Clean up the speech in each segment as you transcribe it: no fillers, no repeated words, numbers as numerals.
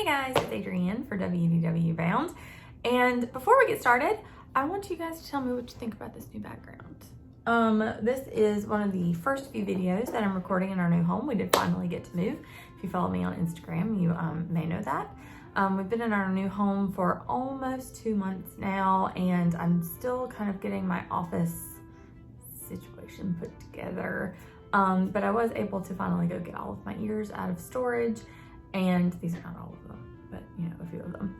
guys, it's Adrienne for WDW Bound. And before we get started, I want you guys to tell me what you think about this new background. This is one of the first few videos that I'm recording in our new home. We did finally get to move. If you follow me on Instagram, you may know that. We've been in our new home for almost 2 months now, and I'm still kind of getting my office situation put together. But I was able to finally go get all of my ears out of storage, and these are not all of them, but a few of them,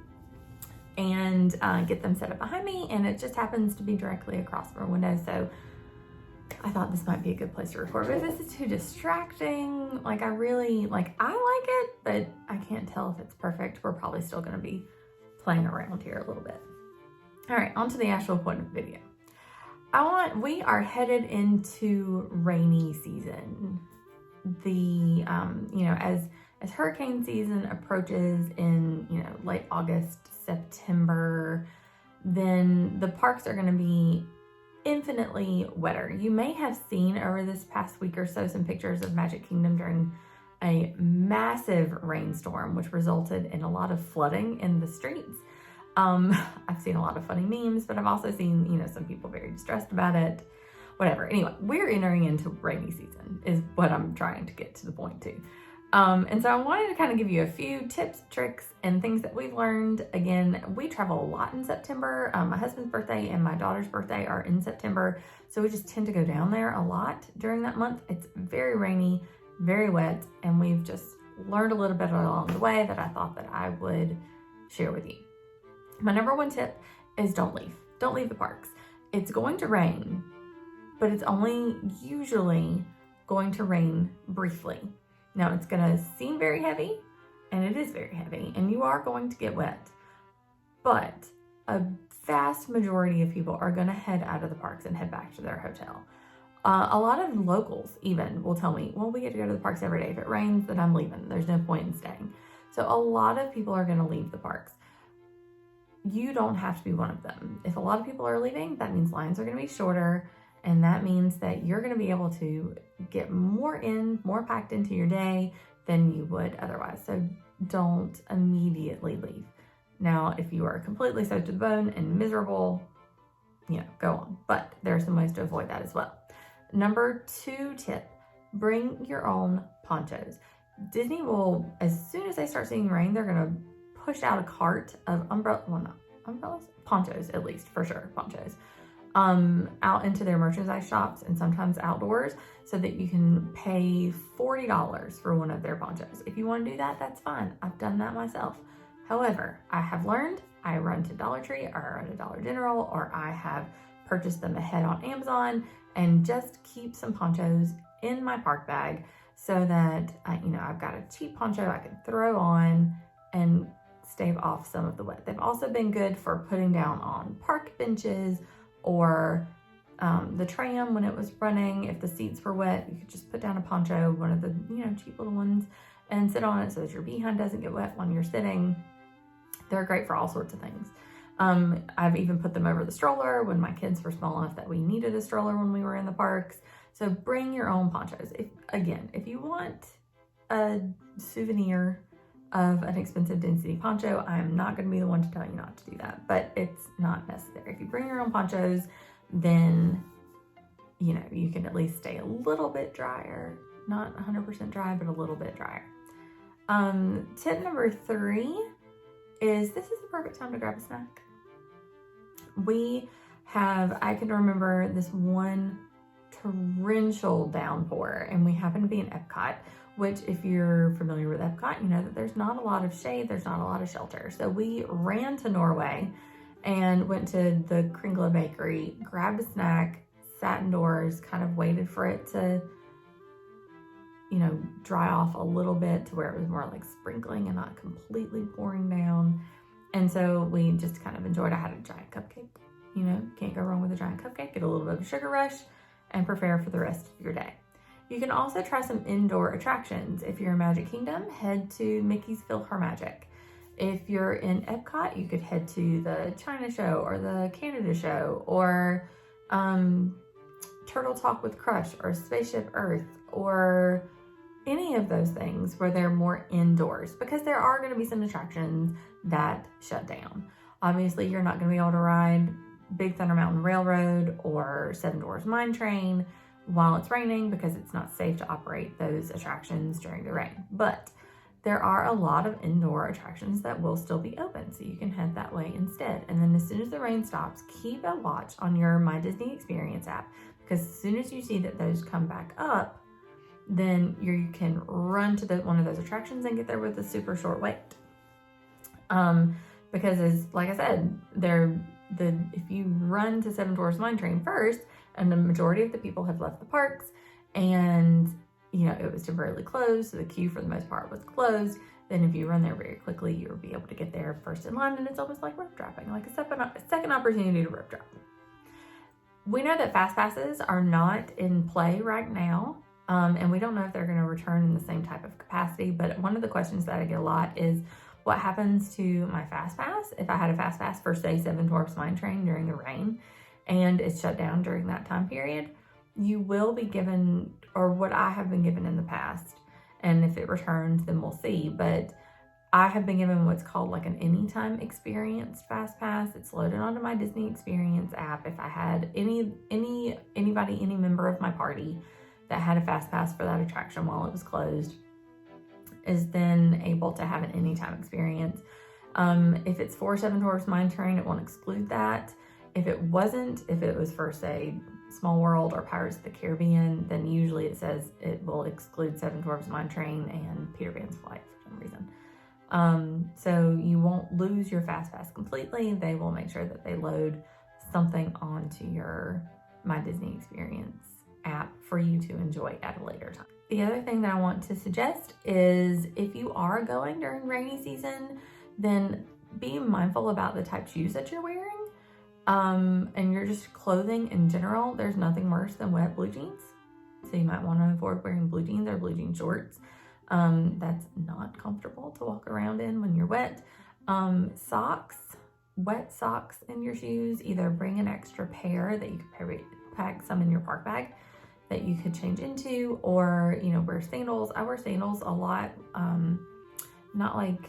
and get them set up behind me, and it just happens to be directly across from a window, so I thought this might be a good place to record. But if this is too distracting, I like it, but I can't tell if it's perfect. We're probably still gonna be playing around here a little bit. All right, on to the actual point of the video. We are headed into rainy season. As hurricane season approaches in, late August, September, then the parks are gonna be infinitely wetter. You may have seen over this past week or so some pictures of Magic Kingdom during a massive rainstorm, which resulted in a lot of flooding in the streets. I've seen a lot of funny memes, but I've also seen, some people very distressed about it. Whatever. Anyway, we're entering into rainy season is what I'm trying to get to the point to. And so I wanted to kind of give you a few tips, tricks, and things that we've learned. Again, we travel a lot in September. My husband's birthday and my daughter's birthday are in September, so we just tend to go down there a lot during that month. It's very rainy, very wet, and we've just learned a little bit along the way that I thought that I would share with you. My number one tip is don't leave. Don't leave the parks. It's going to rain, but it's only usually going to rain briefly. Now, it's going to seem very heavy, and it is very heavy, and you are going to get wet, but a vast majority of people are going to head out of the parks and head back to their hotel. A lot of locals even will tell me, well, we get to go to the parks every day. If it rains, then I'm leaving. There's no point in staying. So a lot of people are going to leave the parks. You don't have to be one of them. If a lot of people are leaving, that means lines are going to be shorter, and that means that you're going to be able to get more packed into your day than you would otherwise. So don't immediately leave. Now, if you are completely soaked to the bone and miserable, go on. But there are some ways to avoid that as well. Number 2 tip, bring your own ponchos. Disney will, as soon as they start seeing rain, they're going to push out a cart of ponchos, at least, for sure, ponchos, out into their merchandise shops and sometimes outdoors, so that you can pay $40 for one of their ponchos. If you want to do that, that's fine. I've done that myself. However, I have learned, I run to Dollar Tree or at a Dollar General, or I have purchased them ahead on Amazon, and just keep some ponchos in my park bag so that I've got a cheap poncho I can throw on and stave off some of the wet. They've also been good for putting down on park benches or the tram when it was running. If the seats were wet, you could just put down a poncho, one of the cheap little ones, and sit on it so that your behind doesn't get wet when you're sitting. They're great for all sorts of things. I've even put them over the stroller when my kids were small enough that we needed a stroller when we were in the parks. So bring your own ponchos. If you want a souvenir of an expensive density poncho, I'm not going to be the one to tell you not to do that, but it's not necessary. If you bring your own ponchos, then you can at least stay a little bit drier, not 100% dry, but a little bit drier. Tip number 3 is this is the perfect time to grab a snack. I can remember this one torrential downpour, and we happened to be in Epcot, which, if you're familiar with Epcot, you know that there's not a lot of shade, there's not a lot of shelter. So we ran to Norway and went to the Kringle Bakery, grabbed a snack, sat indoors, kind of waited for it to, dry off a little bit to where it was more like sprinkling and not completely pouring down. And so we just kind of enjoyed. I had a giant cupcake, can't go wrong with a giant cupcake. Get a little bit of a sugar rush and prepare for the rest of your day. You can also try some indoor attractions. If you're in Magic Kingdom, head to Mickey's PhilharMagic. If you're in Epcot, you could head to the China show or the Canada show, or Turtle Talk with Crush or Spaceship Earth, or any of those things where they're more indoors, because there are going to be some attractions that shut down. Obviously, you're not going to be able to ride Big Thunder Mountain Railroad or Seven Dwarfs Mine Train while it's raining, because it's not safe to operate those attractions during the rain. But there are a lot of indoor attractions that will still be open, so you can head that way instead. And then as soon as the rain stops, keep a watch on your My Disney Experience app, because as soon as you see that those come back up, then you can run to one of those attractions and get there with a super short wait. Because like I said, if you run to Seven Dwarfs Mine Train first, and the majority of the people have left the parks, and it was temporarily closed, so the queue for the most part was closed, then if you run there very quickly, you'll be able to get there first in line, and it's almost like rope dropping, like a second opportunity to rope drop. We know that fast passes are not in play right now, and we don't know if they're going to return in the same type of capacity, but one of the questions that I get a lot is, what happens to my fast pass if I had a fast pass for, say, Seven Dwarfs Mine Train during the rain and it's shut down during that time period? You will be given, or what I have been given in the past, and if it returns, then we'll see, but I have been given what's called like an anytime experience fast pass. It's loaded onto my Disney Experience app. If I had any member of my party that had a fast pass for that attraction while it was closed, is then able to have an anytime experience. If it's for Seven Dwarfs Mine Train, it won't exclude that. If it was for, say, Small World or Pirates of the Caribbean, then usually it says it will exclude Seven Dwarfs Mine Train and Peter Pan's Flight for some reason. So you won't lose your fast pass completely. They will make sure that they load something onto your My Disney Experience app for you to enjoy at a later time. The other thing that I want to suggest is, if you are going during rainy season, then be mindful about the type of shoes that you're wearing. And your just clothing in general. There's nothing worse than wet blue jeans. So you might want to avoid wearing blue jeans or blue jean shorts. That's not comfortable to walk around in when you're wet. Wet socks in your shoes. Either bring an extra pair that you could pack some in your park bag that you could change into, or wear sandals. I wear sandals a lot, not like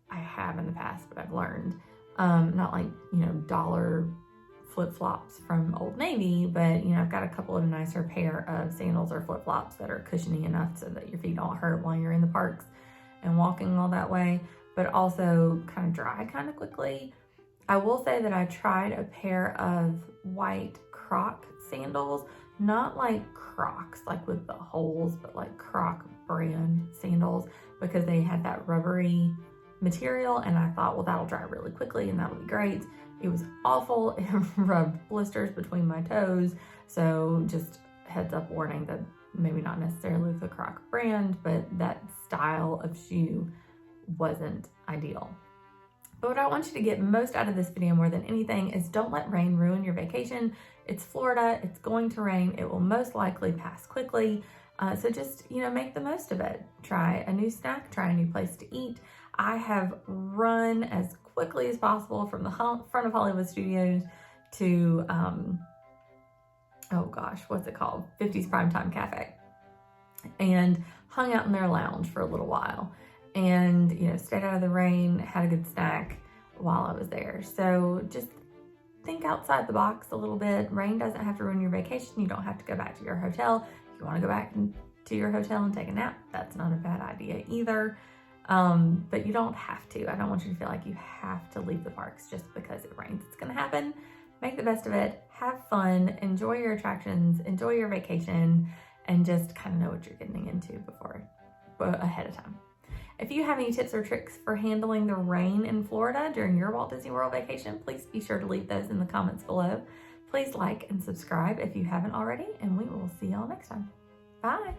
I have in the past, but I've learned, not like dollar flip-flops from Old Navy, but I've got a couple of nicer pair of sandals or flip-flops that are cushiony enough so that your feet don't hurt while you're in the parks and walking all that way, but also kind of dry kind of quickly. I will say that I tried a pair of white Croc sandals, not like Crocs, like with the holes, but like Croc brand sandals, because they had that rubbery material, and I thought, well, that'll dry really quickly and that'll be great. It was awful. It rubbed blisters between my toes. So just heads up warning that maybe not necessarily the Croc brand, but that style of shoe wasn't ideal. But what I want you to get most out of this video more than anything is, don't let rain ruin your vacation. It's Florida, it's going to rain, it will most likely pass quickly. So just, make the most of it. Try a new snack, try a new place to eat. I have run as quickly as possible from the front of Hollywood Studios to, what's it called? 50s Primetime Cafe. And hung out in their lounge for a little while. And, stayed out of the rain, had a good snack while I was there. So just think outside the box a little bit. Rain doesn't have to ruin your vacation. You don't have to go back to your hotel. If you want to go back to your hotel and take a nap, that's not a bad idea either. But you don't have to. I don't want you to feel like you have to leave the parks just because it rains. It's going to happen. Make the best of it. Have fun. Enjoy your attractions. Enjoy your vacation. And just kind of know what you're getting into ahead of time. If you have any tips or tricks for handling the rain in Florida during your Walt Disney World vacation, please be sure to leave those in the comments below. Please like and subscribe if you haven't already, and we will see y'all next time. Bye.